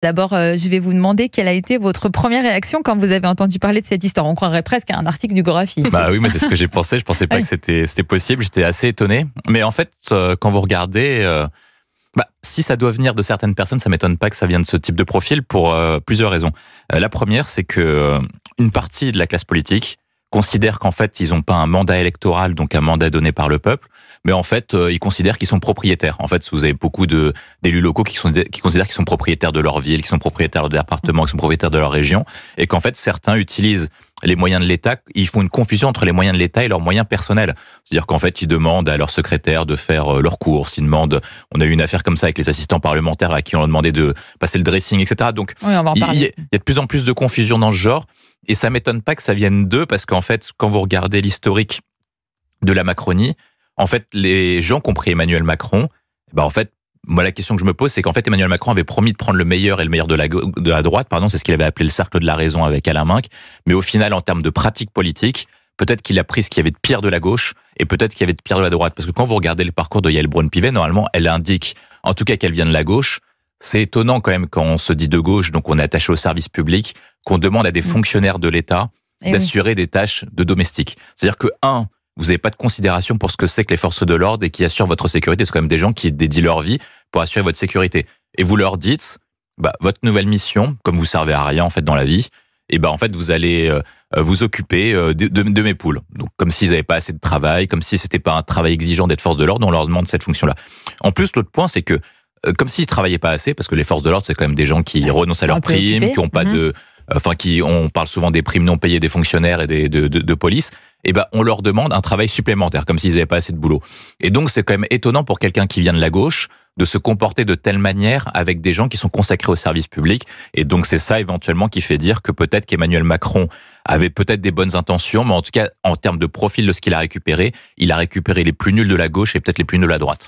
D'abord, je vais vous demander quelle a été votre première réaction quand vous avez entendu parler de cette histoire. On croirait presque à un article du Gorafi. Bah oui, mais c'est ce que j'ai pensé. Je pensais pas Oui. que c'était possible. J'étais assez étonné. Mais en fait, quand vous regardez, si ça doit venir de certaines personnes, ça m'étonne pas que ça vienne de ce type de profil pour plusieurs raisons. La première, c'est que une partie de la classe politique considère qu'en fait, ils n'ont pas un mandat électoral, donc un mandat donné par le peuple, mais en fait, ils considèrent qu'ils sont propriétaires. En fait, vous avez beaucoup d'élus locaux qui considèrent qu'ils sont propriétaires de leur ville, qui sont propriétaires de leur département, qui sont propriétaires de leur région, et qu'en fait, certains utilisent les moyens de l'État, ils font une confusion entre les moyens de l'État et leurs moyens personnels. C'est-à-dire qu'en fait, ils demandent à leur secrétaire de faire leurs courses, ils demandent, on a eu une affaire comme ça avec les assistants parlementaires à qui on a demandé de passer le dressing, etc. Donc, Oui, on va en il parler. y a de plus en plus de confusion dans ce genre, et ça m'étonne pas que ça vienne d'eux, parce qu'en fait, quand vous regardez l'historique de la Macronie, en fait, les gens qui ont pris Emmanuel Macron, en fait, moi, la question que je me pose, c'est qu'en fait, Emmanuel Macron avait promis de prendre le meilleur et le meilleur de la droite, c'est ce qu'il avait appelé le cercle de la raison avec Alain Minc, mais au final, en termes de pratique politique, peut-être qu'il a pris ce qu'il y avait de pire de la gauche, et peut-être qu'il y avait de pire de la droite, parce que quand vous regardez le parcours de Yael Braun-Pivet, normalement, elle indique, en tout cas, qu'elle vient de la gauche. C'est étonnant quand même quand on se dit de gauche, donc on est attaché au service public, qu'on demande à des fonctionnaires de l'État Eh d'assurer des tâches de domestique. C'est-à-dire que, vous n'avez pas de considération pour ce que c'est que les forces de l'ordre et qui assurent votre sécurité. C'est quand même des gens qui dédient leur vie pour assurer votre sécurité. Et vous leur dites, votre nouvelle mission, comme vous servez à rien en fait dans la vie, en fait vous allez vous occuper de mes poules. Donc comme s'ils n'avaient pas assez de travail, comme si c'était pas un travail exigeant d'être force de l'ordre, on leur demande cette fonction-là. En plus, l'autre point, c'est que comme s'ils travaillaient pas assez, parce que les forces de l'ordre, c'est quand même des gens qui renoncent à leurs primes, qui ont pas de, on parle souvent des primes non payées des fonctionnaires et de police. On leur demande un travail supplémentaire, comme s'ils n'avaient pas assez de boulot. Et donc, c'est quand même étonnant pour quelqu'un qui vient de la gauche de se comporter de telle manière avec des gens qui sont consacrés au service public. Et donc, c'est ça, éventuellement, qui fait dire que peut-être qu'Emmanuel Macron avait peut-être des bonnes intentions, mais en tout cas, en termes de profil de ce qu'il a récupéré, il a récupéré les plus nuls de la gauche et peut-être les plus nuls de la droite.